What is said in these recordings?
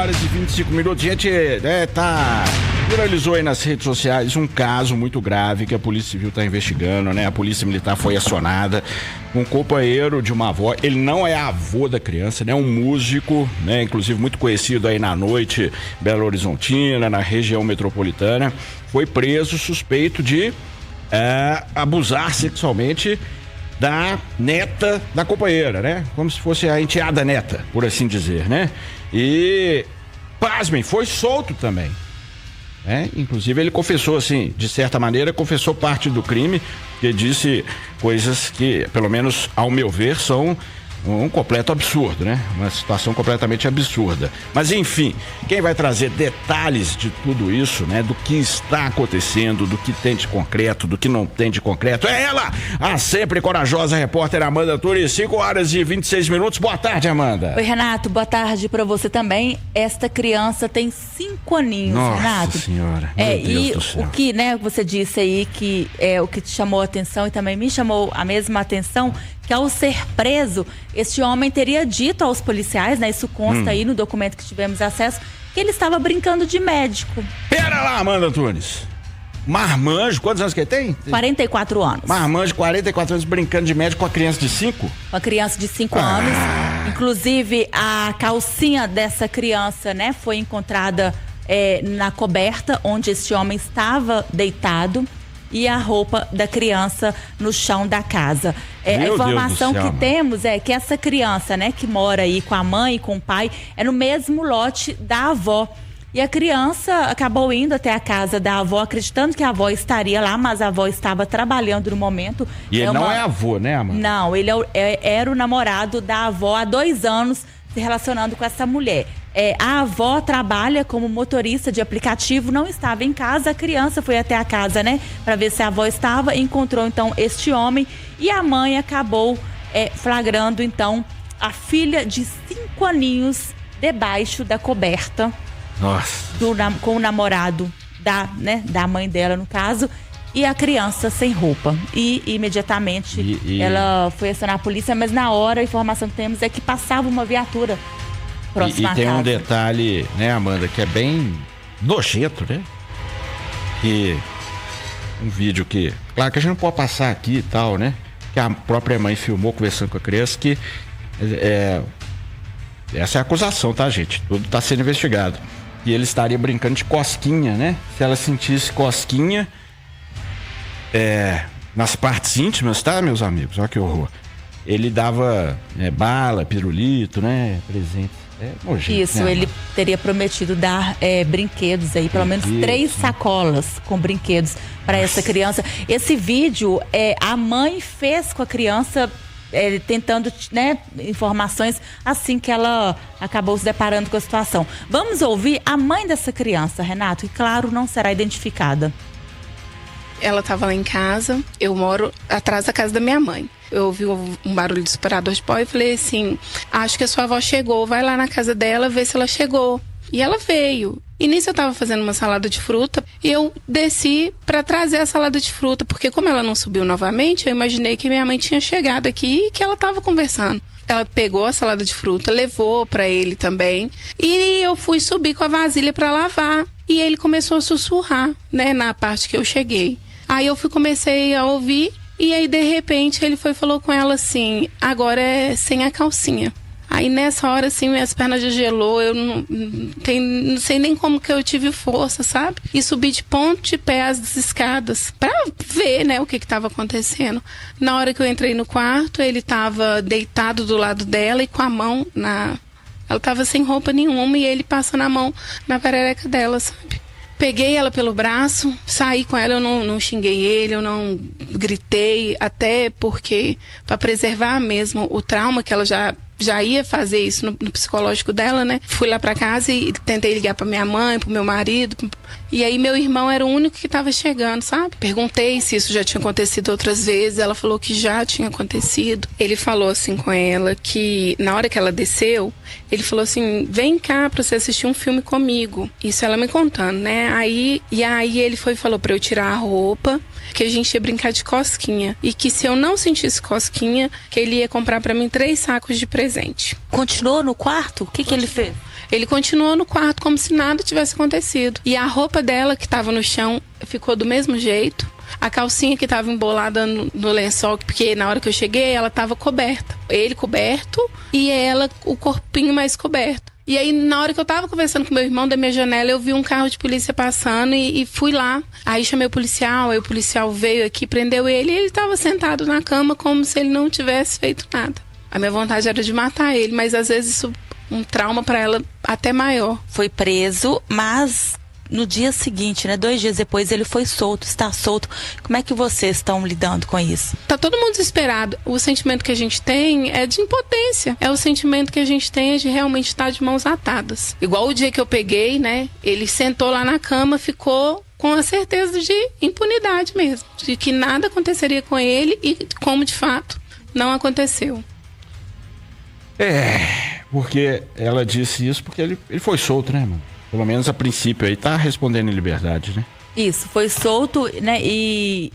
horas e 25 minutos. Gente, viralizou aí nas redes sociais um caso muito grave que a Polícia Civil está investigando, né? A Polícia Militar foi acionada. Um companheiro de uma avó, ele não é avô da criança, né? Um músico, né? Inclusive muito conhecido aí na noite Belo Horizontina, na região metropolitana, foi preso suspeito de abusar sexualmente da neta da companheira, né? Como se fosse a enteada neta, por assim dizer, né? E, pasmem, foi solto também. Inclusive ele confessou, assim, de certa maneira, confessou parte do crime, que disse coisas que, pelo menos ao meu ver, são um completo absurdo, né? Uma situação completamente absurda. Mas enfim, quem vai trazer detalhes de tudo isso, né? Do que está acontecendo, do que tem de concreto, do que não tem de concreto, é ela, a sempre corajosa repórter Amanda Antunes. 5 horas e 26 minutos. Boa tarde, Amanda. Oi, Renato, boa tarde pra você também. Esta criança tem 5 aninhos, Nossa, Renato. Nossa senhora, meu Deus do céu. O que, né, você disse aí que é o que te chamou a atenção e também me chamou a mesma atenção, que ao ser preso, este homem teria dito aos policiais, né, isso consta aí no documento que tivemos acesso, que ele estava brincando de médico. Pera lá, Amanda Antunes. Marmanjo, quantos anos que ele tem? 44 anos. Marmanjo, 44 anos, brincando de médico com a criança de 5? Uma criança de 5 anos. Inclusive, a calcinha dessa criança, né, foi encontrada na coberta onde esse homem estava deitado, e a roupa da criança no chão da casa. A informação que temos é que essa criança, né, que mora aí com a mãe e com o pai, é no mesmo lote da avó. E a criança acabou indo até a casa da avó, acreditando que a avó estaria lá, mas a avó estava trabalhando no momento. E ele não é avô, né, Amanda? Não, ele era o namorado da avó há 2 anos, se relacionando com essa mulher. A avó trabalha como motorista de aplicativo, não estava em casa, a criança foi até a casa, né, para ver se a avó estava, encontrou então este homem e a mãe acabou flagrando então a filha de 5 aninhos debaixo da coberta. Nossa. Com o namorado da mãe dela, no caso, e a criança sem roupa. E imediatamente ela foi acionar a polícia, mas na hora a informação que temos é que passava uma viatura próxima à casa. E tem um detalhe, né, Amanda, que é bem nojento, né? Que um vídeo que, claro que a gente não pode passar aqui e tal, né? Que a própria mãe filmou conversando com a criança, que essa é a acusação, tá, gente? Tudo tá sendo investigado. E ele estaria brincando de cosquinha, né? Se ela sentisse cosquinha nas partes íntimas, tá, meus amigos? Olha que horror. Ele dava bala, pirulito, né? Presentes. Nojento, isso, né, ele teria prometido dar brinquedos aí, pelo menos 3 sacolas com brinquedos para essa criança. Esse vídeo a mãe fez com a criança, tentando, né, informações assim que ela acabou se deparando com a situação. Vamos ouvir a mãe dessa criança, Renato, e claro, não será identificada. Ela estava lá em casa, eu moro atrás da casa da minha mãe. Eu ouvi um barulho de disparador de pau e falei assim, acho que a sua avó chegou, vai lá na casa dela ver se ela chegou. E ela veio. E nisso eu tava fazendo uma salada de fruta e eu desci para trazer a salada de fruta, porque como ela não subiu novamente, eu imaginei que minha mãe tinha chegado aqui e que ela tava conversando. Ela pegou a salada de fruta, levou para ele também, e eu fui subir com a vasilha para lavar. E ele começou a sussurrar, né, na parte que eu cheguei. Aí eu comecei a ouvir, e aí de repente ele falou com ela assim, agora é sem a calcinha. Aí nessa hora, assim, minhas pernas já gelou, eu não sei nem como que eu tive força, sabe? E subi de ponto de pé as escadas pra ver, né, o que estava acontecendo. Na hora que eu entrei no quarto, ele estava deitado do lado dela e com a mão Ela estava sem roupa nenhuma e ele passando a mão na perereca dela, sabe? Peguei ela pelo braço, saí com ela, eu não xinguei ele, eu não gritei, até porque, para preservar mesmo o trauma que ela já ia fazer isso no psicológico dela, né? Fui lá pra casa e tentei ligar pra minha mãe, pro meu marido. E aí meu irmão era o único que tava chegando, sabe? Perguntei se isso já tinha acontecido outras vezes. Ela falou que já tinha acontecido. Ele falou assim com ela que na hora que ela desceu, ele falou assim, vem cá pra você assistir um filme comigo. Isso ela me contando, né? E aí ele falou pra eu tirar a roupa que a gente ia brincar de cosquinha. E que se eu não sentisse cosquinha, que ele ia comprar pra mim 3 sacos de presente. Continuou no quarto? O que ele fez? Ele continuou no quarto como se nada tivesse acontecido. E a roupa dela, que estava no chão, ficou do mesmo jeito. A calcinha que estava embolada no lençol, porque na hora que eu cheguei, ela estava coberta. Ele coberto e ela, o corpinho mais coberto. E aí, na hora que eu tava conversando com meu irmão da minha janela, eu vi um carro de polícia passando e fui lá. Aí chamei o policial, aí o policial veio aqui, prendeu ele e ele estava sentado na cama como se ele não tivesse feito nada. A minha vontade era de matar ele, mas às vezes isso um trauma para ela até maior. Foi preso, mas no dia seguinte, né, 2 dias depois, ele foi solto, está solto. Como é que vocês estão lidando com isso? Tá todo mundo desesperado. O sentimento que a gente tem é de impotência. É o sentimento que a gente tem de realmente estar de mãos atadas. Igual o dia que eu peguei, né, ele sentou lá na cama, ficou com a certeza de impunidade mesmo. De que nada aconteceria com ele e como de fato não aconteceu. Porque ela disse isso porque ele foi solto, né, mano? Pelo menos a princípio aí tá respondendo em liberdade, né? Isso, foi solto, né? E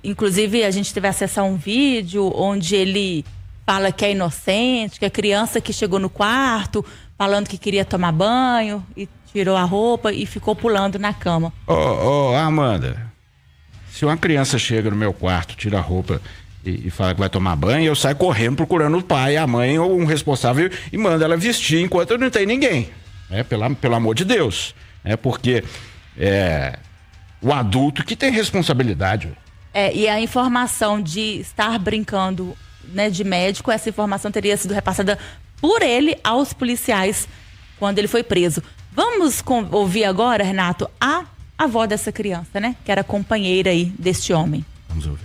inclusive a gente teve acesso a um vídeo onde ele fala que é inocente, que é criança que chegou no quarto falando que queria tomar banho e tirou a roupa e ficou pulando na cama. Amanda, se uma criança chega no meu quarto, tira a roupa e fala que vai tomar banho, eu saio correndo procurando o pai, a mãe ou um responsável e mando ela vestir enquanto não tem ninguém. Pelo amor de Deus. Porque o adulto que tem responsabilidade. E a informação de estar brincando, né, de médico, essa informação teria sido repassada por ele aos policiais quando ele foi preso. Vamos ouvir agora, Renato, a avó dessa criança, né? Que era companheira aí deste homem. Vamos ouvir.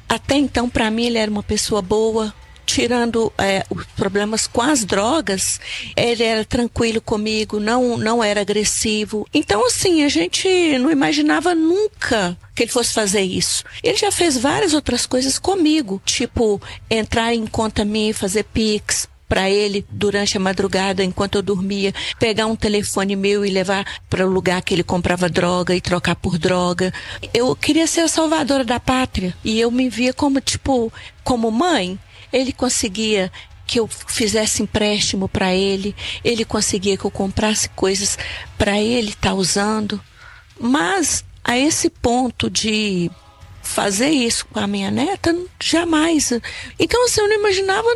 Até então, para mim, ele era uma pessoa boa. Tirando os problemas com as drogas, ele era tranquilo comigo, não era agressivo. Então, assim, a gente não imaginava nunca que ele fosse fazer isso. Ele já fez várias outras coisas comigo, tipo entrar em conta minha e fazer Pix para ele durante a madrugada, enquanto eu dormia, pegar um telefone meu e levar para o lugar que ele comprava droga e trocar por droga. Eu queria ser a salvadora da pátria e eu me via como mãe. Ele conseguia que eu fizesse empréstimo para ele conseguia que eu comprasse coisas para ele estar usando, mas a esse ponto de fazer isso com a minha neta, jamais. Então, assim, eu não imaginava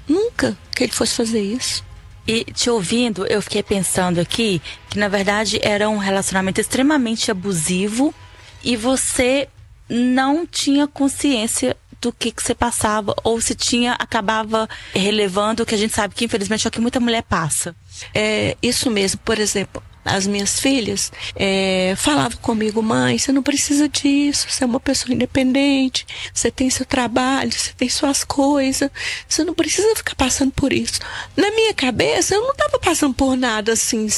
nunca que ele fosse fazer isso. E te ouvindo, eu fiquei pensando aqui que na verdade era um relacionamento extremamente abusivo e você não tinha consciência do que você passava, ou se tinha, acabava relevando, que a gente sabe que infelizmente é o que muita mulher passa. É isso mesmo. Por exemplo, as minhas filhas falavam comigo: mãe, você não precisa disso, você é uma pessoa independente, você tem seu trabalho, você tem suas coisas, você não precisa ficar passando por isso. Na minha cabeça, eu não estava passando por nada assim,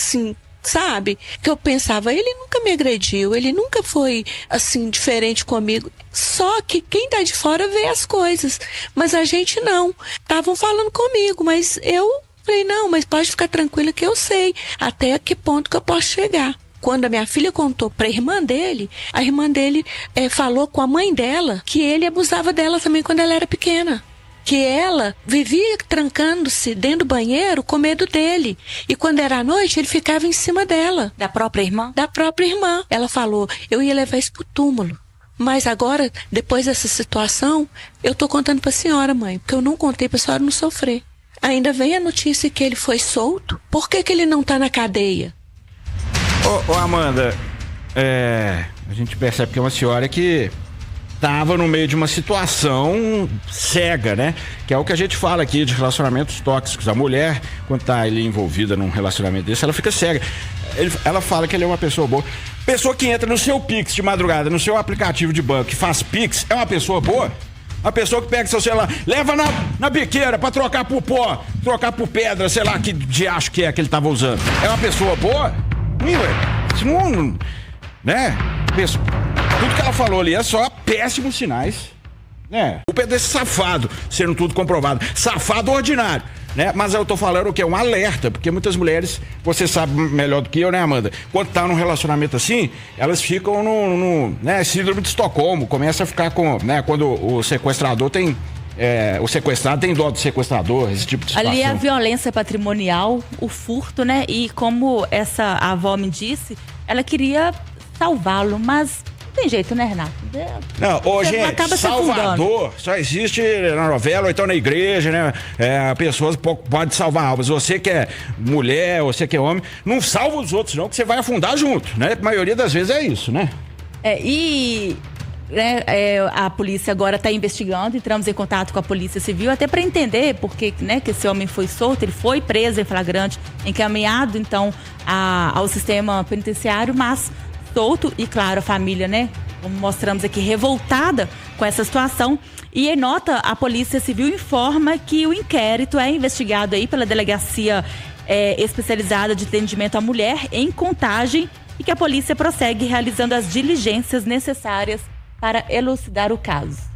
sabe? Que eu pensava, ele nunca me agrediu, ele nunca foi assim diferente comigo. Só que quem tá de fora vê as coisas, mas a gente não. Estavam falando comigo, mas eu falei, não, mas pode ficar tranquila que eu sei até que ponto que eu posso chegar. Quando a minha filha contou pra irmã dele, a irmã dele falou com a mãe dela que ele abusava dela também quando ela era pequena. Que ela vivia trancando-se dentro do banheiro com medo dele. E quando era à noite, ele ficava em cima dela. Da própria irmã? Da própria irmã. Ela falou, eu ia levar isso pro túmulo. Mas agora, depois dessa situação, eu tô contando pra senhora, mãe, porque eu não contei pra senhora não sofrer. Ainda vem a notícia que ele foi solto. Por que ele não tá na cadeia? Ô Amanda, a gente percebe que é uma senhora que estava no meio de uma situação cega, né? Que é o que a gente fala aqui de relacionamentos tóxicos. A mulher, quando tá ali envolvida num relacionamento desse, ela fica cega. Ela fala que ele é uma pessoa boa. Pessoa que entra no seu Pix de madrugada, no seu aplicativo de banco, que faz Pix, é uma pessoa boa? A pessoa que pega seu celular, leva na biqueira pra trocar por pó, trocar por pedra, sei lá que diacho que ele tava usando. É uma pessoa boa? Isso não, né? Tudo que ela falou ali é só péssimos sinais, né? O culpa é desse safado, sendo tudo comprovado. Safado ordinário. né? Mas eu tô falando o que é um alerta, porque muitas mulheres, você sabe melhor do que eu, né, Amanda? Quando tá num relacionamento assim, elas ficam no né, síndrome de Estocolmo, começa a ficar com, né, quando o sequestrador tem o sequestrado tem dó do sequestrador, esse tipo de situação. Ali é a violência patrimonial, o furto, né? E como essa avó me disse, ela queria salvá-lo, mas não tem jeito, né, Renato? Não, hoje Salvador só existe na novela ou então na igreja, né? Pessoas podem salvar almas. Você que é mulher, você que é homem, não salva os outros não, que você vai afundar junto, né? A maioria das vezes é isso, né? A polícia agora está investigando, entramos em contato com a Polícia Civil até para entender porque, né, que esse homem foi solto, ele foi preso em flagrante, encaminhado então ao sistema penitenciário, mas solto e claro, a família, né, como mostramos aqui, revoltada com essa situação. E em nota, a Polícia Civil informa que o inquérito é investigado aí pela Delegacia Especializada de Atendimento à Mulher em Contagem e que a polícia prossegue realizando as diligências necessárias para elucidar o caso.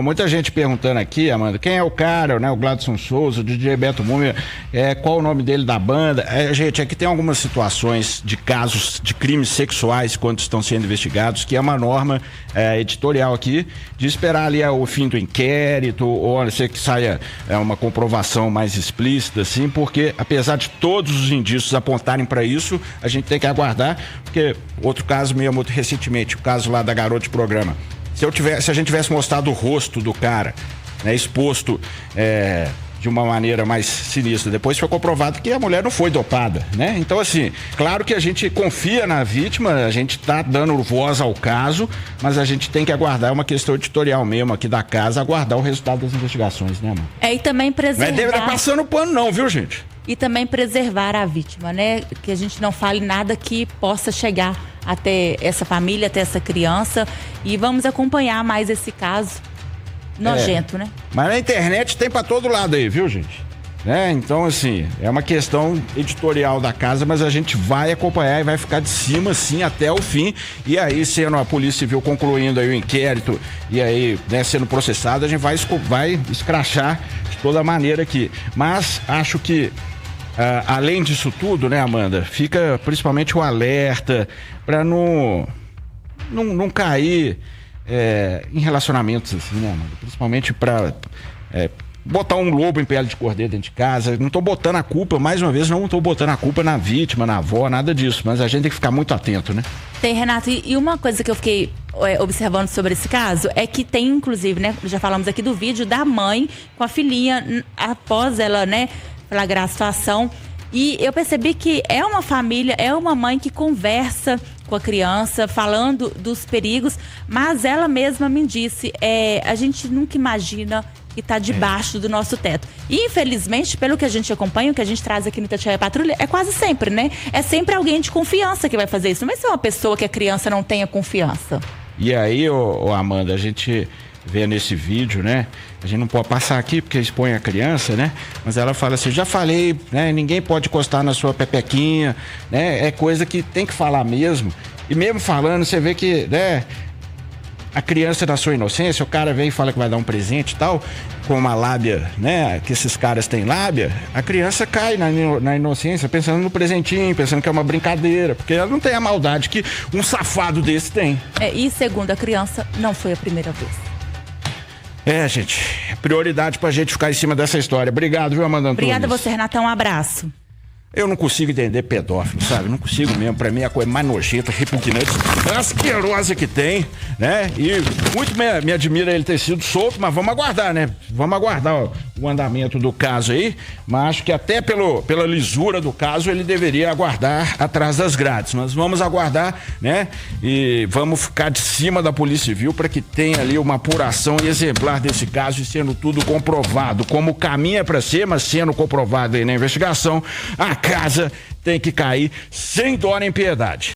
Muita gente perguntando aqui, Amanda, quem é o cara, né? O Gladson Souza, o DJ Beto Múmia, qual o nome dele da banda? Gente, aqui tem algumas situações de casos de crimes sexuais quando estão sendo investigados, que é uma norma editorial aqui, de esperar ali o fim do inquérito, ou ser que saia uma comprovação mais explícita, assim, porque apesar de todos os indícios apontarem para isso, a gente tem que aguardar, porque outro caso mesmo, muito recentemente, o caso lá da garota de programa. Se a gente tivesse mostrado o rosto do cara, né, exposto de uma maneira mais sinistra, depois foi comprovado que a mulher não foi dopada, né? Então, assim, claro que a gente confia na vítima, a gente tá dando voz ao caso, mas a gente tem que aguardar, uma questão editorial mesmo aqui da casa, aguardar o resultado das investigações, né, mano? E também preservar... Não deve estar passando pano não, viu, gente? E também preservar a vítima, né? Que a gente não fale nada que possa chegar até essa família, até essa criança. E vamos acompanhar mais esse caso nojento, né? Mas na internet tem pra todo lado aí, viu, gente? Então, assim, é uma questão editorial da casa, mas a gente vai acompanhar e vai ficar de cima, sim, até o fim. E aí, sendo a Polícia Civil concluindo aí o inquérito e aí, né, sendo processado, a gente vai escrachar de toda maneira aqui. Mas acho que além disso tudo, né, Amanda, fica principalmente o alerta para não cair em relacionamentos assim, né, Amanda? Principalmente para botar um lobo em pele de cordeiro dentro de casa. Não tô botando a culpa, mais uma vez, não tô botando a culpa na vítima, na avó, nada disso, mas a gente tem que ficar muito atento, né? Tem, Renato, e uma coisa que eu fiquei observando sobre esse caso é que tem, inclusive, né, já falamos aqui do vídeo da mãe com a filhinha após ela, né, flagrar a situação. E eu percebi que é uma família, é uma mãe que conversa com a criança, falando dos perigos, mas ela mesma me disse, a gente nunca imagina que está debaixo do nosso teto. E, infelizmente, pelo que a gente acompanha, o que a gente traz aqui no Itatiaia Patrulha, é quase sempre, né? É sempre alguém de confiança que vai fazer isso. Não vai ser uma pessoa que a criança não tenha confiança. E aí, Amanda, a gente vê nesse vídeo, né? A gente não pode passar aqui porque expõe a criança, né? Mas ela fala assim, já falei, né? Ninguém pode encostar na sua pepequinha, né? É coisa que tem que falar mesmo. E mesmo falando, você vê que, né? A criança, na sua inocência, o cara vem e fala que vai dar um presente e tal, com uma lábia, né? Que esses caras têm lábia, a criança cai na inocência, pensando no presentinho, pensando que é uma brincadeira, porque ela não tem a maldade que um safado desse tem. E segundo a criança, não foi a primeira vez. Gente, prioridade pra gente ficar em cima dessa história. Obrigado, viu, Amanda Antunes? Obrigada a você, Renatão, um abraço. Eu não consigo entender pedófilo, sabe? Não consigo mesmo. Pra mim é a coisa mais nojenta, repugnante, asquerosa que tem, né? E muito me admira ele ter sido solto, mas vamos aguardar, né? Vamos aguardar o andamento do caso aí, mas acho que até pela lisura do caso ele deveria aguardar atrás das grades. Nós vamos aguardar, né? E vamos ficar de cima da Polícia Civil para que tenha ali uma apuração exemplar desse caso e sendo tudo comprovado, como caminha para ser, mas sendo comprovado aí na investigação, a casa tem que cair sem dó nem piedade.